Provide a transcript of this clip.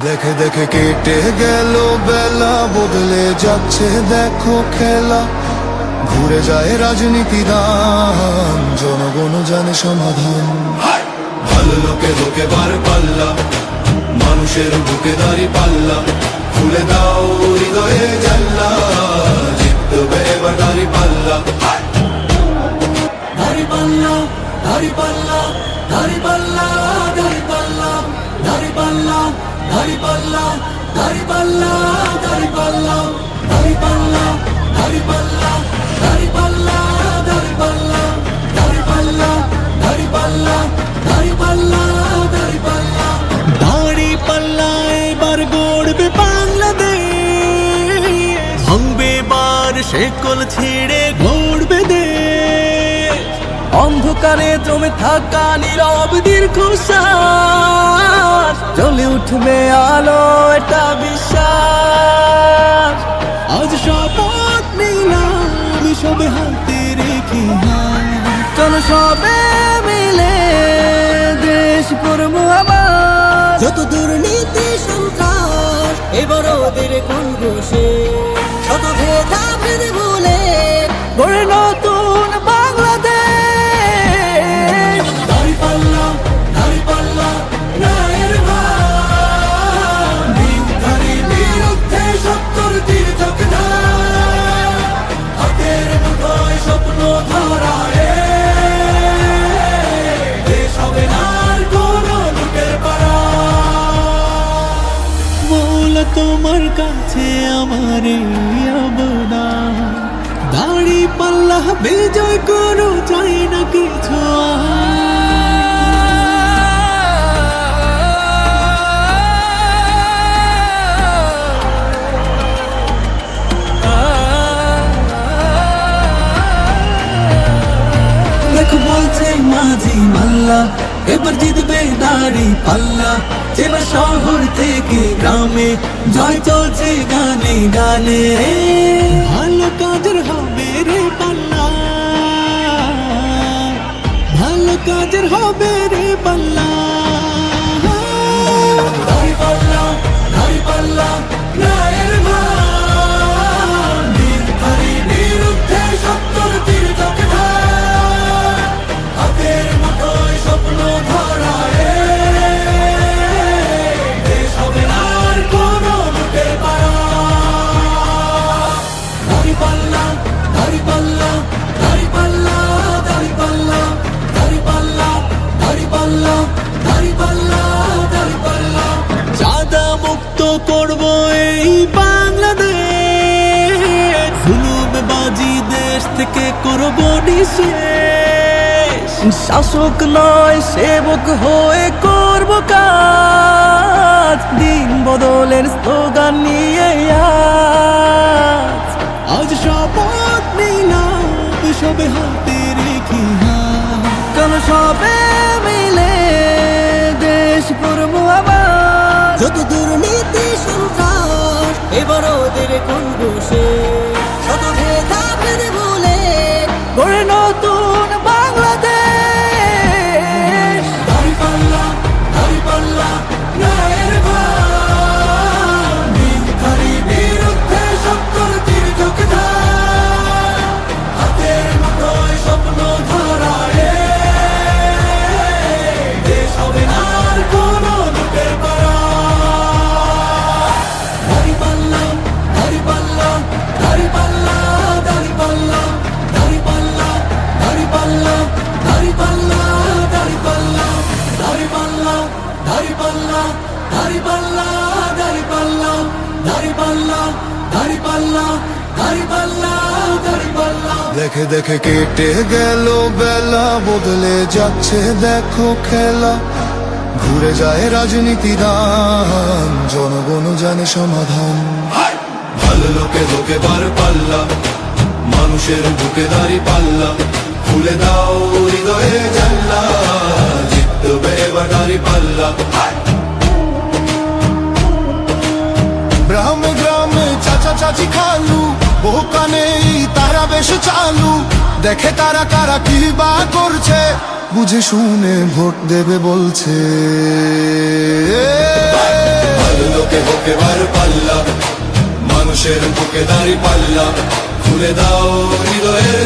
দেখে দেখে কেটে গেল বেলা, বদলে যাচ্ছে দেখো খেলা। ঘুরে যায় রাজনীতি দান, জনগণ জানে সমাধান। ভালো লোকে লোকে বার পাল্লা, মানুষের বুকে দাঁড়ি পাল্লা। খুলে দাও হৃদয়ে জানলা, জিতবে এবার দাঁড়ি পাল্লা। দাড়ি পাল্লা, দাড়ি পাল্লা, দাড়ি পাল্লা, দাড়ি পাল্লা, দাড়ি পাল্লা, দাড়ি পাল্লা, দাড়ি পাল্লা, দাড়ি পাল্লা, দাড়ি পাল্লা, দাড়ি পাল্লা, দাড়ি পাল্লা, দাড়ি পাল্লা, দাড়ি পাল্লা, দাড়ি পাল্লা, দাড়ি পাল্লা, দাড়ি পাল্লা। দাড়ি পাল্লা এবার গড়বে বাংলাদেশ, ভাঙবে বার শেকল ছিঁড়ে গড়বে দেশ। অন্ধকারে জমে থাকা নীরব দীর্ঘশ্বাস, জ্বলে উঠবে আলো এটা বিশ্বাস। আজ শপথ নিলাম সবে হাতে রেখে, চলো সবে মিলে দেশ করবো আবার। যত দুর্নীতি সন্ত্রাস এবার ওদের করবো শেষ, শত ভেদা ভেদ ভুলে গড়ে নতুন বাংলাদেশ। দাড়ি পাল্লা, দাড়ি পাল্লা, রায়ের ভার, মিথ্যার বিরুদ্ধে সত্যর তীর ঝোঁকনা। হাতের মুঠোয় স্বপ্ন ধরায়, দেশ হবে না আর কোনো লুটের পাড়া। মৌলা তোমার কাছে আমার অবদান, দাড়ি পাল্লা বিজয় করো, চাই না কিছু দেখো বলছে মাঝি মাল্লা, এবার জিতবে দাড়ি পাল্লা। চেনা শহর থেকে গ্রামে জয় চলছে গানে গানে। ভালো কাজের হবে রে পাল্লা, ভালো কাজের হবে রে পাল্লা। দাড়ি পাল্লা, দাড়ি পাল্লা, রায়ের ভার, মিথ্যার বিরুদ্ধে সত্যর তীর ঝোঁকনা। হাতের মুঠোয় স্বপ্ন ধরায়, দেশ হবে না আর কোনো লুটের পাড়া। দাড়ি পাল্লা, দাড়ি পাল্লা, দাড়ি পাল্লা, দাড়ি পাল্লা, দাড়ি পাল্লা, দাড়ি পাল্লা, দাড়ি পাল্লা, দাড়ি পাল্লা। চাঁদা মুক্ত করবো এই বাংলাদেশ, জুলুমবাজি দেশ থেকে করবো নিঃশেষ। শাসক নয় সেবক হয়ে করব কাজ, দিন বদলের স্লোগান নিয়ে আজ শপথ নিলাম সবে হাতে রেখে, চলো সবে মিলে দেশ করবো আবার। যত দুর্নীতি সন্ত্রাস এবার ওদের করবো শেষ, শত ভেদা ভেদ ভুলে গড়ে নতুন বাংলাদেশ। দাড়ি পাল্লা, দাড়ি পাল্লা, রায়ের ভার, মিথ্যার বিরুদ্ধে সত্যর তীর ঝোঁকনা। হাতের মুঠোয় স্বপ্ন ধরায়, দেশ হবে না আর কোনো লুটের পাড়া। দাড়ি পাল্লা, দাড়ি পাল্লা, দাড়ি পাল্লা, দাড়ি পাল্লা, দাড়ি পাল্লা, দাড়ি পাল্লা, দাড়ি পাল্লা, দাড়ি পাল্লা, দাড়ি পাল্লা, দাড়ি পাল্লা, দাড়ি পাল্লা, দাড়ি পাল্লা, দাড়ি পাল্লা, দাড়ি পাল্লা, দাড়ি পাল্লা, দাড়ি পাল্লা। দেখে দেখে কেটে গেল বেলা, বদলে যাচ্ছে দেখো খেলা। ঘুরে যায় রাজনীতি দান, জনগণ জানে সমাধান। ভালো লোকে লোকে বার পাল্লা, মানুষের বুকে দাঁড়ি পাল্লা। খুলে দাও হৃদয়ে জানলা, জিতবে এবার দাঁড়ি পাল্লা। গ্রামে গ্রামে চাচা চাচি খালু, বহু কানে তারা বেশ চালু। দেখে তারা কারা কি বা করছে, বুঝে শুনে ভোট দেবে বলছে। হোক এবার পাল্লা, মানুষের বুকে দাঁড়ি পাল্লা, খুলে দাও হৃদয়ের